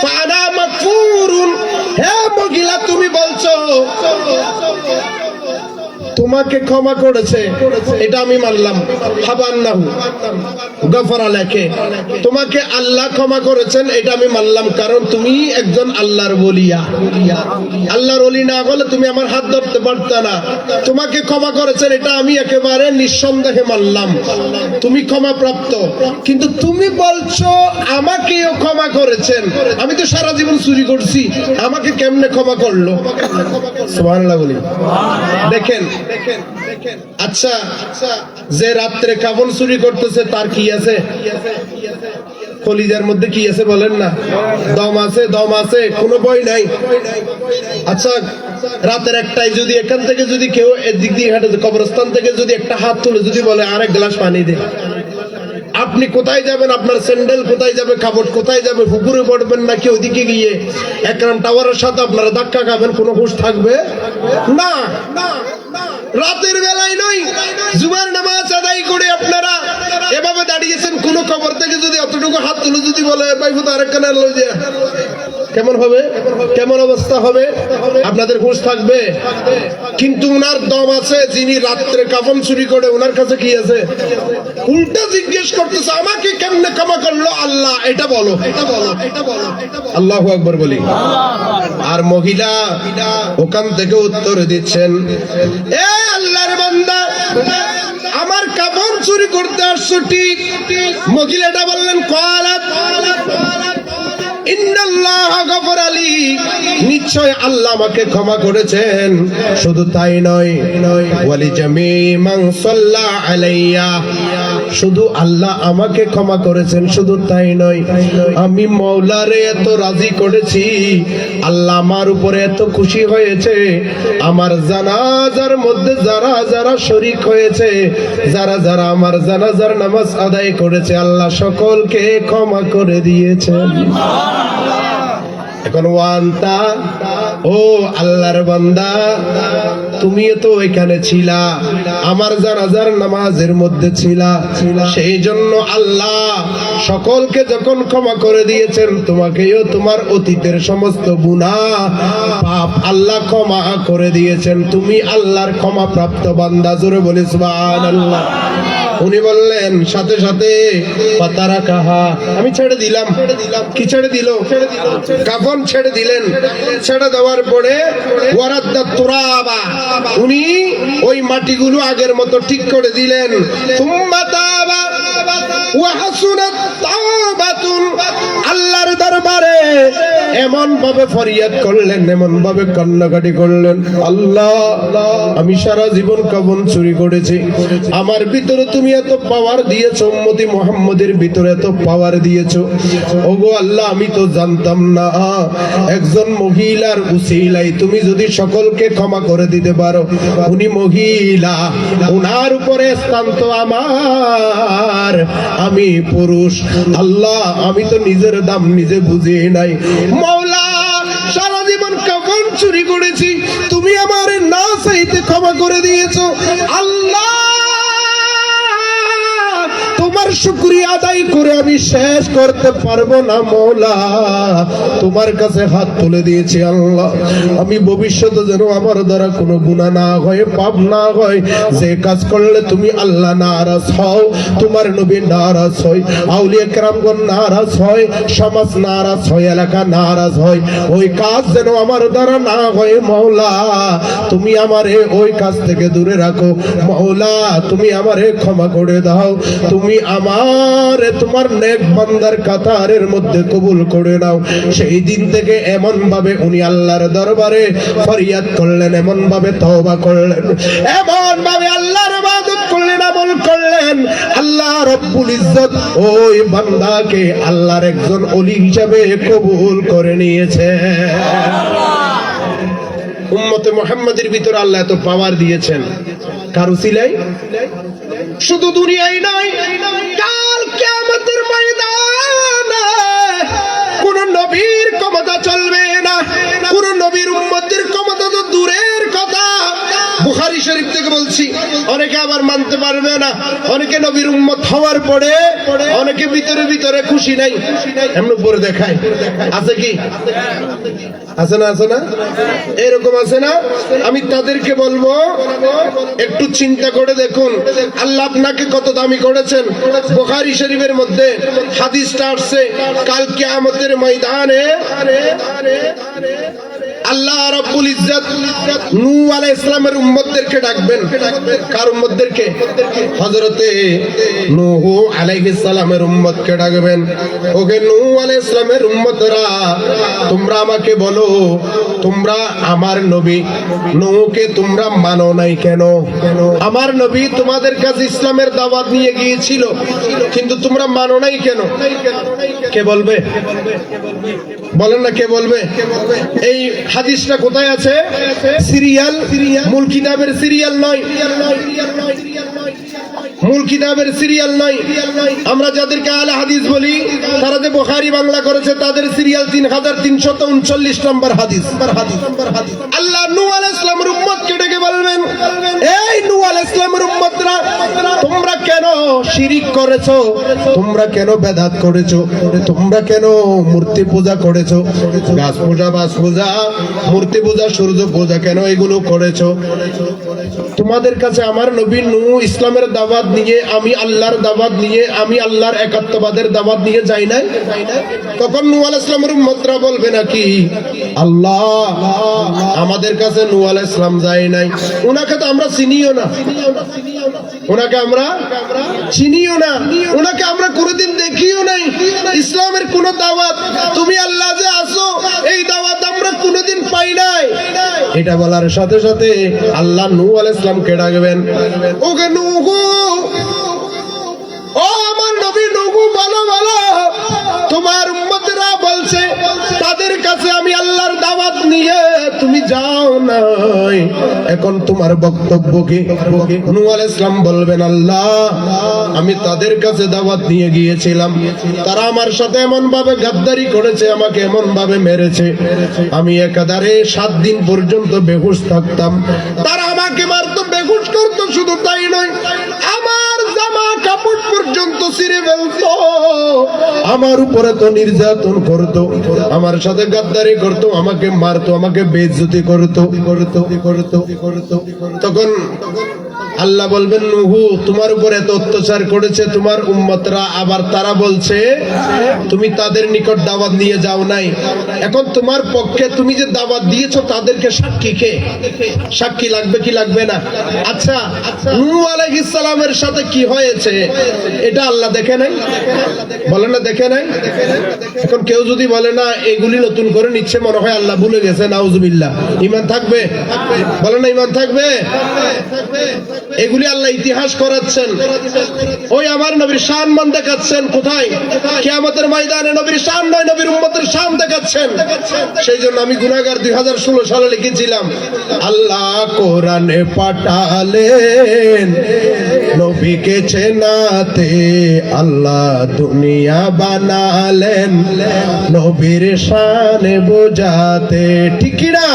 ফানা মাগফুরুন, হে মহিলা তুমি বলছো তোমাকে ক্ষমা করেছে, এটা আমি মানলাম। হাবান্নাহু গাফারা লাকে, তোমাকে আল্লাহ ক্ষমা করেছেন এটা আমি মানলাম, কারণ তুমি একজন আল্লাহর ওলিয়া। আল্লাহর ওলি না হলে তুমি আমার হাত ধরতে পারতে না। তোমাকে ক্ষমা করেছেন এটা আমি একেবারে নিঃসন্দেহে মানলাম, তুমি ক্ষমা প্রাপ্ত, কিন্তু তুমি বলছো আমাকেও ক্ষমা করেছেন, আমি তো সারা জীবন চুরি করছি, আমাকে কেমনে ক্ষমা করলো? সুবহানাল্লাহ বলি। দেখেন, আচ্ছা, যে রাত্রে কাফন চুরি করতেছে তার কি আছে? কলিজার মধ্যে কি আছে বলেন না? দম আছে, দম আছে, কোনো ভয় নাই। আচ্ছা, রাতের একটাই যদি এখান থেকে যদি কেউ এদিক দিয়ে হাঁটে, কবরস্থান থেকে যদি একটা হাত তুলে যদি বলে আরেক গ্লাস পানি দে, আপনি কোথায় যাবেন? আপনার স্যান্ডেল কোথায় যাবে? কাপড় কোথায় যাবে? পুকুরে পড়বেন নাকি ওইদিকে গিয়ে একরাম টাওয়ারের সাথে আপনারা ধাক্কা খাবেন? কোনো হুঁশ থাকবে না। রাতের বেলায় নয়, জুমার নামাজ আদায় করে আপনারা এভাবে দাঁড়িয়েছেন, কোন খবর থেকে যদি অতটুকু হাত তুলে যদি বলে ভাই ফুত আরেকখানে লই যা, কেমন হবে? কেমন অবস্থা হবে? আপনাদের হুঁশ থাকবে? কিন্তু উনার দম আছে, যিনি রাত্রে কাফন চুরি করে, ওনার কাছে কি আছে? উল্টা জিজ্ঞেস করতেছে আমাকে কেমনে ক্ষমা করলো আল্লাহ, এটা বলো, এটা বলো, এটা বলো। আল্লাহু আকবার বলি। আর মহিলা ওখান থেকে উত্তর দিচ্ছেন, এ আল্লাহর বান্দা, আমার কাফন চুরি করতে আসছো ঠিক। মহিলাটা বললেন ক্বালাত ইন্নাল্লাহ গাফারা লি, নিশ্চয় আল্লাহ আমাকে ক্ষমা করেছেন, শুধু তাই নয় ওয়ালি জামি মান সাল্লা আলাইয়া, শুধু আল্লাহ আমাকে ক্ষমা করেছেন, শুধু তাই নয় আমি মাওলারে এত রাজি করেছি, আল্লাহ আমার উপরে এত খুশি হয়েছে, আমার জানাজার মধ্যে যারা যারা শরীক হয়েছে, যারা যারা আমার জানাজার নামাজ আদায় করেছে, আল্লাহ সকলকে ক্ষমা করে দিয়েছেন। এখন ওয়ান্তা, ও আল্লাহর বান্দা, তুমি তো এখানে ছিলা, আমার জানাজার নামাজের মধ্যে ছিলা, সেই জন্য আল্লাহ সকলকে যখন ক্ষমা করে দিয়েছেন, তোমাকেও তোমার অতীতের সমস্ত গুনাহ পাপ আল্লাহ ক্ষমা করে দিয়েছেন, তুমি আল্লাহর ক্ষমা প্রাপ্ত বান্দা। জোরে বলি সুবহানাল্লাহ। উনি বললেন সাথে সাথে পাতারা কাহা, আমি ছেড়ে দিলাম। কি ছেড়ে দিল? কাফন ছেড়ে দিলেন। ছেড়ে দেওয়ার পরে ওয়ারাদ্দা তুরাবা, উনি ওই মাটিগুলো আগের মতো ঠিক করে দিলেন। সুম্মা তাবা ওয়া হাসুনাত তাওবাতুন, আল্লাহর দরবারে এমন ভাবে ফরিয়াদ করলেন, এমন ভাবে কান্নাকাটি করলেন, আল্লাহ আমি সারা জীবন কবন চুরি করেছি, আমার ভিতরে তুমি এত পাওয়ার দিয়েছো, উম্মতি মুহাম্মদের ভিতরে এত পাওয়ার দিয়েছো, ওগো আল্লাহ আমি তো জানতাম না একজন মহিলার উসিলাই তুমি যদি সকলকে ক্ষমা করে দিতে পারো, উনি মহিলা, উনার উপরে স্থান তো আমার, আমি পুরুষ, আল্লাহ আমি তো নিজের দাম নিজে বুঝি নাই, মাওলা সারা জীবন কবন চুরি করেছি, তুমি আমার না চাইতে ক্ষমা করে দিয়েছো, আল্লাহ তোমার শুকরিয়া আদায় করে আমি শেষ করতে পারবো না, মওলা তোমার কাছে হাত তুলে দিয়েছি, আল্লাহ আমি ভবিষ্যতে যেন আমার দ্বারা কোনো গুনাহ না হয়, পাপ না হয়, যে কাজ করলে তুমি আল্লাহ নারাজ হও, তোমার নবী নারাজ হয়, আউলিয়া কেরামগণ নারাজ হয়, সমাজ নারাজ হয়, এলাকা নারাজ হয়, ওই কাজ যেন আমার দ্বারা না হয়, মওলা তুমি আমারে ওই কাজ থেকে দূরে রাখো, মওলা তুমি আমারে ক্ষমা করে দাও, তুমি আমারে তোমার নেক বান্দার কাতারের মধ্যে কবুল করে নাও। সেই দিন থেকে এমন ভাবে উনি আল্লাহর দরবারে ফরিয়াদ করলেন, এমন ভাবে তওবা করলেন, এমন ভাবে আল্লাহর ইবাদত করলেন, আমল করলেন, আল্লাহ রব্বুল ইজ্জত ওই বান্দাকে আল্লাহর একজন ওলি হিসাবে কবুল করে নিয়েছে। উম্মতে মুহাম্মাদের ভিতরে আল্লাহ এত পাওয়ার দিয়েছেন, কার উসিলায়? শুধু দুনিয়ায় নয়, কাল কিয়ামতের ময়দানে কোন নবীর ক্ষমতা চলবে না, কোন নবীর উম্মতের ক্ষমতা তো দূরের কথা। বুখারী শরীফ থেকে বলছি, অনেকে আবার মানতে পারবে না, অনেকে নবীর উম্মত হওয়ার পরে অনেকে ভিতরে ভিতরে খুশি নাই, এমন উপরে দেখায়, আছে কি? আছে না? আছে না? এরকম আছে না? আমি তাদেরকে বলবো একটু চিন্তা করে দেখুন, আল্লাহ আপনাকে কত দামি করেছেন। বুখারী শরীফের মধ্যে হাদিসটা আসছে, কাল কিয়ামতের ময়দানে আল্লাহ রাব্বুল ইজ্জত নূহ আলাইহিস সালামের উম্মতদেরকে ডাকবেন। কার উম্মতদেরকে? হযরতে নূহ আলাইহিস সালামের উম্মতকে ডাকবেন। ওকে নূহ আলাইহিস সালামের উম্মতরা, তোমরা আমাকে বলো, তোমরা আমার নবী নূহকে তোমরা মানো নাই কেন? আমার নবী তোমাদের কাছে ইসলামের দাওয়াত নিয়ে গিয়েছিল, কিন্তু তোমরা মানো নাই কেন? কে বলবে? বলেন না, কে বলবে? এই হাদিসটা কোথায় আছে? সিরিয়াল, মূল কিতাবের সিরিয়াল নয়, মূল কিতাবের সিরিয়াল নয়। আমরা যাদেরকে আলে হাদিস বলি, তারা যে বুখারী বাংলা করেছে, তাদের সিরিয়াল 3339 নম্বর হাদিস। আল্লাহ নূহ আলাইহিস সালামের উম্মতকে ডেকে বলবেন, এই নূহ আলাইহিস সালামের উম্মতরা, তোমরা কেন শিরিক করেছো? তোমরা কেন বেদাত করেছো? তোমরা কেন মূর্তি পূজা করেছো? গাছ পূজা, বাস পূজা, মূর্তি পূজা, সূর্য পূজা, কেন এগুলো করেছো? তোমাদের কাছে আমার নবী নূহ ইসলামের দাওয়াত নিয়ে, আমি আল্লাহর দাওয়াত নিয়ে, আমি আল্লাহর একাত্মবাদের দাওয়াত নিয়ে যাই নাই? তখন নূহ আলাইহিস সালামের উম্মতরা বলবে নাকি, আল্লাহ আমাদের কাছে নূহ আলাইহিস সালাম যায় নাই, উনাকে তো আমরা চিনিও না, ওনাকে আমরা চিনিও না, ওনাকে আমরা কোনোদিন দেখিও নাই, ইসলামের কোন দাওয়াত, তুমি আল্লাহ যে আসো এই দাওয়াত আমরা কোনোদিন পাই নাই। এটা বলার সাথে সাথে আল্লাহ নূহ আলাইহিস সালামকে ডাকবেন, ওকে নূহ, ও আমার নবী নূহ, বলো বলো, তোমার উম্মতরা বলছে তাদের কাছে আমি আল্লাহর দাওয়াত নিয়ে তুমি যাও নাই, এখন তোমার বক্তব্য কি? নূহ আলাইহিস সালাম বলবেন, আল্লাহ আমি তাদের কাছে দাওয়াত নিয়ে গিয়েছিলাম, তারা আমার সাথে এমন ভাবে গাদ্দারি করেছে, আমাকে এমন ভাবে মেরেছে, আমি একাধারে 7 দিন পর্যন্ত বেহুশ থাকতাম, তারা আমাকে মারতো, বেহুশ করতো, শুধু তাই নয় আমার জামা কাপড় পর্যন্ত ছিঁড়ে ফেলতো, আমার উপরে তো নির্যাতন করতো, আমার সাথে গাদ্দারি করতো, আমাকে মারতো, আমাকে বেইজ্জতি করতো। তখন আল্লাহ বলবেন নূহ তোমার উপর এত অত্যাচার করেছে তোমার উম্মতরা, আবার তারা বলছে তুমি তাদের নিকট দাওয়াত নিয়ে যাও নাই, এখন তোমার পক্ষে তুমি যে দাওয়াত দিয়েছো তাদেরকে সাক্ষী কে? সাক্ষী লাগবে কি লাগবে না? আচ্ছা, নূহ আলাইহিস সালামের সাথে কি হয়েছে এটা আল্লাহ দেখে নাই? বলে না দেখে নাই? এখন কেউ যদি বলে না এগুলি নতুন করে নিচ্ছে, মনে হয় আল্লাহ ভুলে গেছে, নাউজুবিল্লাহ, ঈমান থাকবে? বলে না ঈমান থাকবে? এগুলি আল্লাহ ইতিহাস করাচ্ছেন, ওই আমার নবীর সম্মান দেখাচ্ছেন। কোথায়? কিয়ামতের ময়দানে নবীর শান নয়, নবীর উম্মতের শান দেখাচ্ছেন। সেই জন্য আমি গুনাহগার 2016 সালে লিখেছিলাম, আল্লাহ কোরআনে পাঠালেন নবীকে চেনাতে, আল্লাহ দুনিয়া বানালেন নবীর শান বোঝাতে। ঠিক কি না?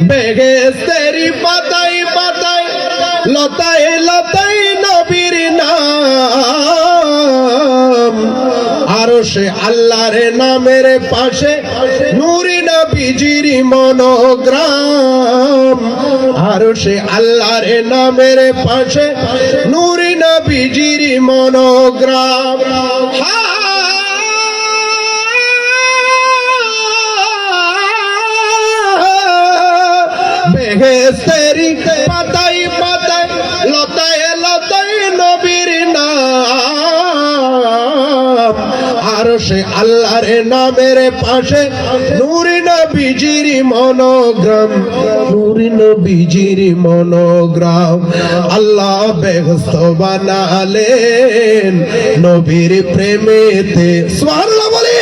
বেহেশতেরি পাতায় পাতায় লতায় লতায় নবীর নাম, আরশে আল্লাহর নামের পাশে নূরে নবীজির মনোগ্রাম, আরশে আল্লাহর নামের পাশে নূরে নবীজির মনোগ্রাম। বেহেশতেরি পাতায় পাতায় লতায় লতায় নবীর নাম, আরশে আল্লাহর নামের পাশে নূরে নবীজির মনোগ্রাম, নূরে নবীজির মনোগ্রাম। আল্লাহ বেহেশত বানালেন নবীর প্রেমেতে, সুবহানাল্লাহ বলে।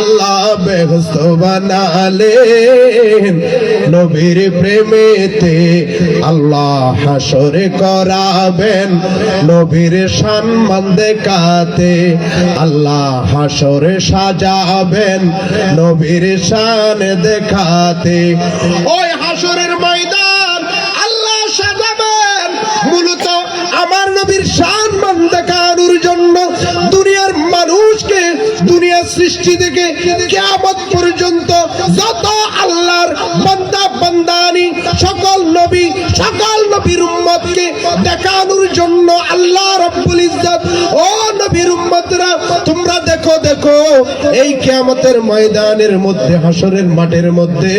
আল্লাহ বেহেশত বানালেন নবীর প্রেমেতে, আল্লাহ হাসরে করাবেন নবীর সম্মান দেখাতে, আল্লাহ হাসরে সাজাবেন নবীর শান দেখাতে। ওই হাসরের ময়দান আল্লাহ সাজাবেন মূলত আমার নবীর সম্মান দেখানোর জন্য। দুনিয়ার মানুষকে, দুনিয়ার সৃষ্টি থেকে কিয়ামত পর্যন্ত যত আল্লাহর বান্দা বান্দানি, সকল নবীর উম্মতকে দেখানোর জন্য আল্লাহ রাব্বুল ইজ্জত, ও নবীর উম্মতরা তোমরা দেখো দেখো, এই কিয়ামতের ময়দানের মধ্যে, হাসরের মাঠের মধ্যে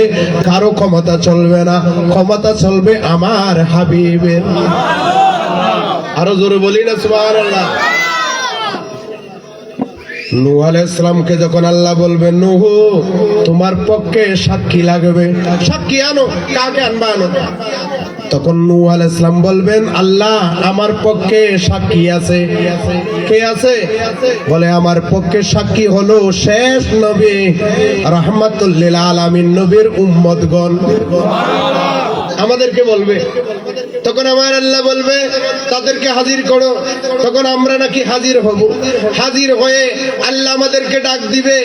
কারো ক্ষমতা চলবে না, ক্ষমতা চলবে আমার হাবিবের। আরো জোরে বলি না সুবহানাল্লাহ। নূহ আলাইহিস সালামকে যখন আল্লাহ বলবেন নূহ তোমার পক্ষে সাক্ষী লাগবে, সাক্ষী আনো, কাকে আনবা আনো, তখন নূহ আলাইহিস সালাম বলবেন আল্লাহ আমার পক্ষে সাক্ষী আছে। কে আছে? বলে আমার পক্ষে সাক্ষী হলো শেষ নবী রাহমাতুল লিল আলামিন নবীর উম্মতগণ। আমাদেরকে বলবে, তখন আমার আল্লাহ বলবে তাদেরকে হাজির করো, তখন আমরা নাকি হাজির হব। হাজির হয়ে আল্লাহ আমাদেরকে ডাক দিবে,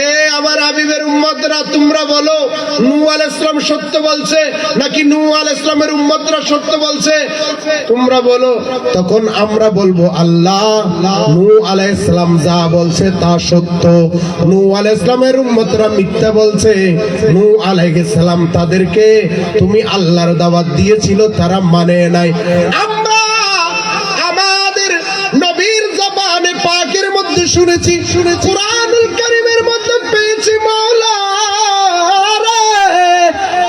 এ আমার হাবিবের উম্মতরা তোমরা বলো নূহ আলাইহিস সালাম সত্য বলছে নাকি নূহ আলাইহিস সালামের উম্মতরা সত্য বলছে, তোমরা বলো। তখন আমরা বলবো আল্লাহ নূহ আলাইহিস সালাম যা বলছে তা সত্য, নূহ আলাইহিস সালামের উম্মতরা মিথ্যা বলছে। নূহ আলাইহিস সালাম তাদেরকে তুমি আল্লাহর দাওয়াত দিয়েছিল, তারা মানে নাই। আমরা আমাদের নবীর জবানে পাকের মধ্যে শুনেছি, কুরআনুল কারীমের মধ্যে পেয়েছি মাওলা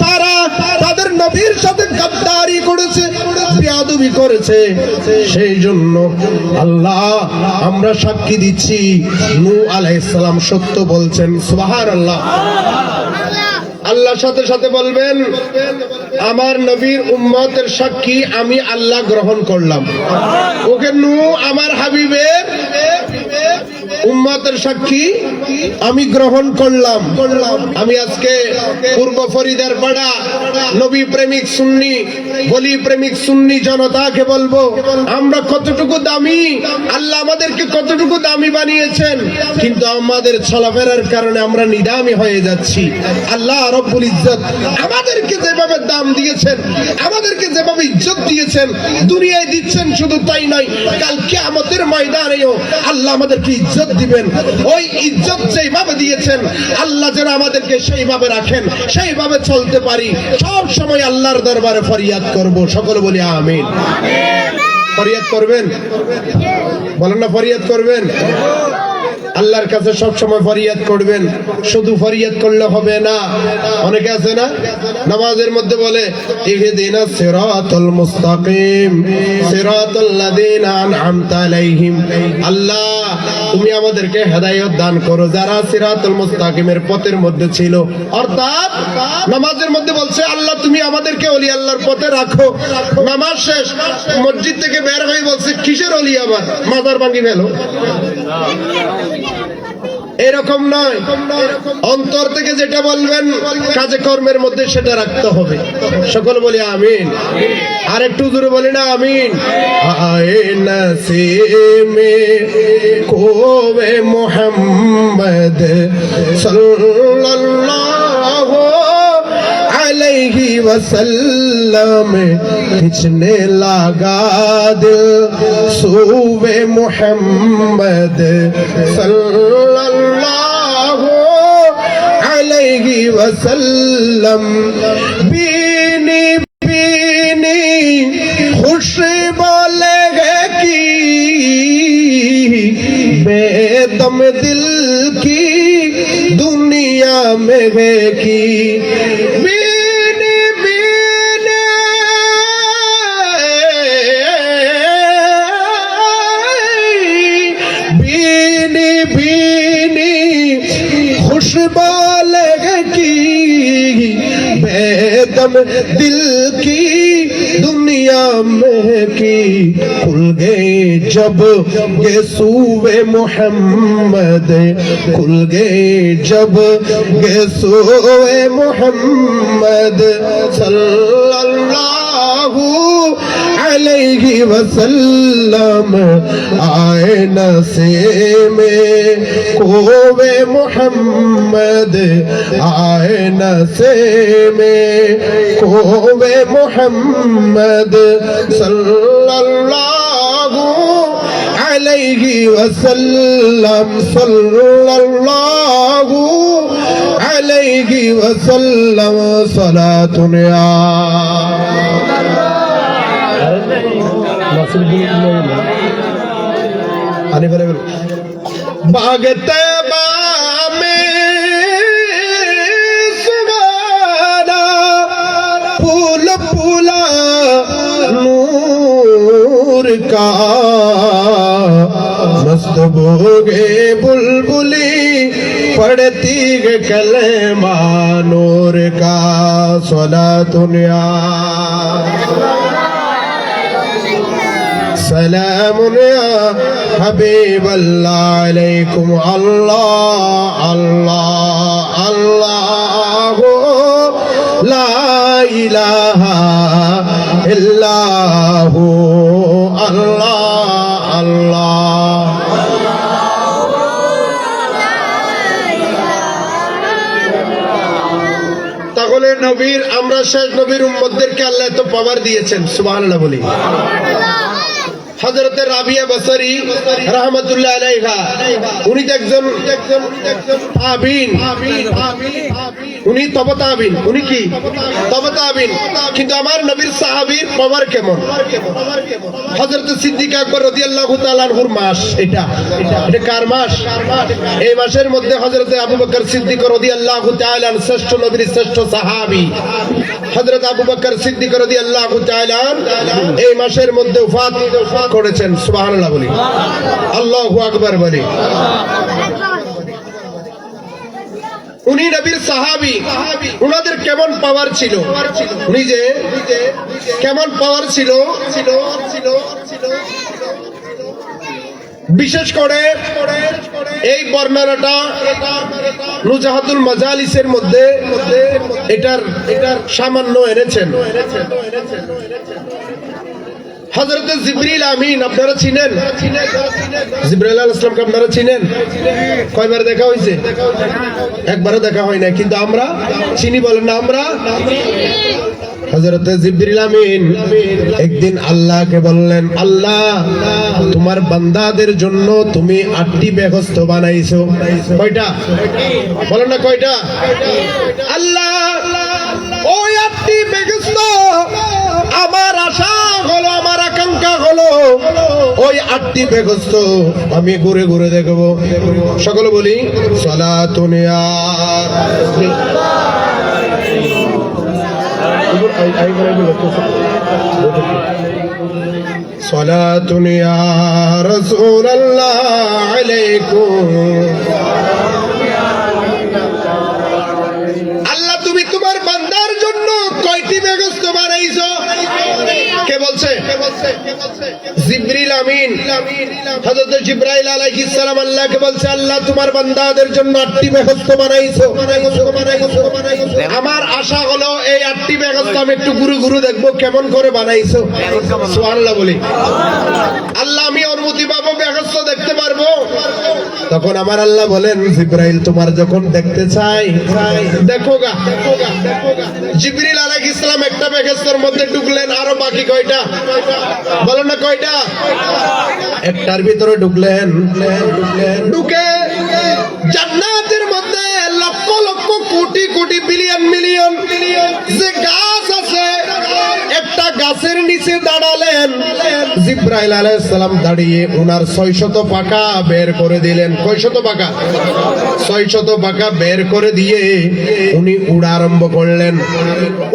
তারা তাদের নবীর সাথে গাদ্দারি করেছে, বেয়াদবি করেছে। সেই জন্য আল্লাহ আমরা সাক্ষী দিচ্ছি নূহ আলাইহিস সালাম সত্য বলছেন। সুবহানাল্লাহ। আল্লাহ সাথে সাথে বলবেন আমার নবীর উম্মতের সাক্ষী আমি আল্লাহ গ্রহণ করলাম। ওকে নূহ আমার হাবিবের উম্মতের সাক্ষী আমি গ্রহণ করলাম। আমি আজকে পূর্ব ফরিদার পাড়া নবী প্রেমিক সুন্নি, বলি প্রেমিক সুন্নি জনতাকে বলবো আমরা কতটুকু দামি, আল্লাহ আমাদেরকে কতটুকু দামি বানিয়েছেন, কিন্তু আমাদের চলাফেরার কারণে আমরা নিদামি হয়ে যাচ্ছি। আল্লাহ রব্বুল ইজ্জত আমাদেরকে যেভাবে দাম দিয়েছেন, আমাদেরকে যেভাবে ইজ্জত দিয়েছেন, দুনিয়ায় দিচ্ছেন, শুধু তাই নয় কাল কিয়ামতের ময়দানেও আল্লাহ আমাদেরকে ইজ্জত দিবেন। ওই ইজ্জত যেইভাবে দিয়েছেন আল্লাহ যেন আমাদেরকে সেইভাবে রাখেন, সেইভাবে চলতে পারি। সব সময় আল্লাহর দরবারে ফরিয়াদ করব। সকলে বলি আমিন। ফরিয়াদ করবেন, বলেন না ফরিয়াদ করবেন। আল্লাহর কাছে সব সময় ফরিয়াদ করবেন। শুধু ফরিয়াদ করলে হবে না। অনেকে আছে না নামাজের মধ্যে বলে ইহদিনাস সিরাতাল মুস্তাকিম সিরাতাল লাযিনা আন'আমতা আলাইহিম, আল্লাহ তুমি আমাদেরকে হেদায়েত দান করো যারা সিরাতুল মুস্তাকিমের পথের মধ্যে ছিল। অর্থাৎ নামাজের মধ্যে বলছে আল্লাহ তুমি আমাদেরকে ওলি আল্লাহর পথে রাখো। নামাজ শেষ, মসজিদ থেকে বের হয়ে বলছে কিসের ওলি আবার, মাজার ভাঙি ফেলো। এরকম নয়, অন্তর থেকে যেটা বলবেন কাজে কর্মের মধ্যে সেটা রাখতে হবে। সকল বলি আমিন। আর একটু জোরে বলি না আমিন। আয়ে নসিমে কোবে মুহাম্মদ সাল্লাল্লাহু अलैहि वसल्लम खिंचने लगा दिल सूबे मोहम्मद सल्लल्लाहु अलैहि वसल्लम। बीनी बीनी खुशबू लगे की बेदम दिल की दुनिया में है की। बेदम दिल की दुनिया में की खुल गए जब ये सूबे मोहम्मद, खुल गए जब ये सूबे मोहम्मद सल्लल्लाहु अलैहि वसल्लम। आए नसे में कोवे मोहम्मद, आए नसे में कोवे मोहम्मद सल्लल्लाहु अलैहि वसल्लम सल्लल्लाहु अलैहि वसल्लम। सलातुन या भागते में सुगाना फूल फूला नूर का मस्त भोगे बुलबुली पढ़ती है कलमा नूर का। सलातुन या सलामुन या हबीब अल्लाह अलैकुम। अल्लाह अल्लाह अल्लाह ला इलाहा इल्लाहु अल्लाह अल्लाह। তাহলে নবীর আমরা শেষ নবীর উম্মতদেরকে আল্লাহ তো পাওয়ার দিয়েছেন। সুবহানাল্লাহ বলি। হযরত রাবিয়া বসরি রাহমাতুল্লাহ আলাইহা উনি তো একজন তাবিন, উনি তবে তাবিন, উনি কি তবে তাবিন। কিন্তু আমার নবীর সাহাবীর পাওয়ার কেমন? হযরত সিদ্দিক আকবর রাদিয়াল্লাহু তাআলা আনহুর মাস এটা কার মাস? এই মাসের মধ্যে হযরত আবু বকর সিদ্দিক রাদিয়াল্লাহু তাআলা শ্রেষ্ঠ নবীর শ্রেষ্ঠ সাহাবী হযরত আবু বকর সিদ্দিক রাদিয়াল্লাহু তাআলা এই মাসের মধ্যে ওফাত করেছেন। সুবহানাল্লাহ বলি, আল্লাহু আকবার বলি। উনি নবীর সাহাবী, উনাদের কেমন পাওয়ার ছিল, উনি যে কেমন পাওয়ার ছিল। বিশেষ করে এই বর্ণনাটা নুজাহাতুল মাজালিসের মধ্যে এটার সামান্য এনেছেন। হযরত জিবরিল আমিন আপনারা চিনেন? জিবরাইল আলাইহিস সালামকে আপনারা চিনেন? কয়বার দেখা হয়েছে? একবারও দেখা হয় না, কিন্তু আমরা চিনি, বলেন না আমরা। হযরতে জিবরিল আমিন একদিন আল্লাহকে বললেন, আল্লাহ তোমার বান্দাদের জন্য তুমি 8টি বেহেশত বানাইছো। কয়টা বলেন না, কয়টা? আল্লাহ ওই 8টি বেহেশত আমার আশা হলো, আমার আকাঙ্ক্ষা হলো ওই 8টি বেহেশত আমি ঘুরে ঘুরে দেখব। সকলে বলি সালাতুন ইয়া সালাতুন ইয়া রাসূলুল্লাহ আলাইকুম। আল্লাহ তুমি তোমার বান্দার জন্য কয়টি বেহেশত বানাইছো? কে বলছে? জিবরিল আমিন। হযরত জিবরাইল আলাইহিস সালাম আল্লাহকে বলছে, আল্লাহ তোমার বান্দাদের জন্য 8টি বেহেশত বানাইছো। আমার আশা হলো এই 8টি বেহেশত আমি একটু ঘুরে ঘুরে দেখবো কেমন করে বানাইছো। সুবহানাল্লাহ বলি। আল্লাহ আমি অনুমতি পাবো, বেহেশত দেখতে পারবো? তখন আমার আল্লাহ বলেন, জিবরাইল তোমার যখন দেখতে চাই দেখো গা। জিবরিল আলাইহিস সালাম একটা বেহেশতের মধ্যে ঢুকলেন, আরো বাকি কয়টা বলেন না, কয়টা? একটার ভিতরে ঢুকলেন, ঢুকে জান্নাতের মধ্যে লক্ষ লক্ষ কোটি কোটি বিলিয়ন মিলিয়ন যে গাছ আছে, একটা গাছের নিচে দাঁড়ালেন। জিবরাইল আলাইহিস সালাম দাঁড়িয়ে ওনার 600 পাখা বের করে দিলেন। কয়শত পাখা? 600 পাখা বের করে দিয়ে উনি উড়া আরম্ভ করলেন।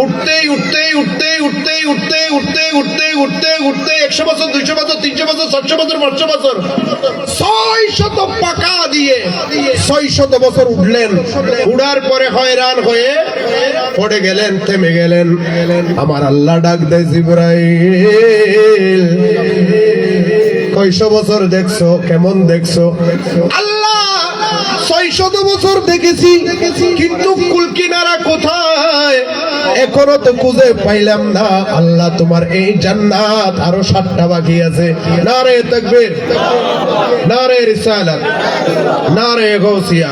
উঠতে উঠতে উঠতে উঠতে উঠতে উঠতে উঠতে উঠতে উঠতে 100 বছর, 200 বছর, 300 বছর, 700 বছর, 500 বছর, 600 পাখা দিয়ে 600 বছর উঠলেন। উড়ার পরে হয়রান হয়ে পড়ে গেলেন, থেমে গেলেন। আমার আল্লাহ ডাক দেয়, জিবরাইল কয়শো বছর দেখছো, কেমন দেখছো? আল্লাহ 600 বছর দেখেছি, কিন্তু কুল কিনারা কোথায় এখনো তো খুঁজে পাইলাম না। আল্লাহ তোমার এই জান্নাত আরো 7টা বাকি আছে। নারে তাকবীর, নারে রিসালাত, নারে গাউসিয়া।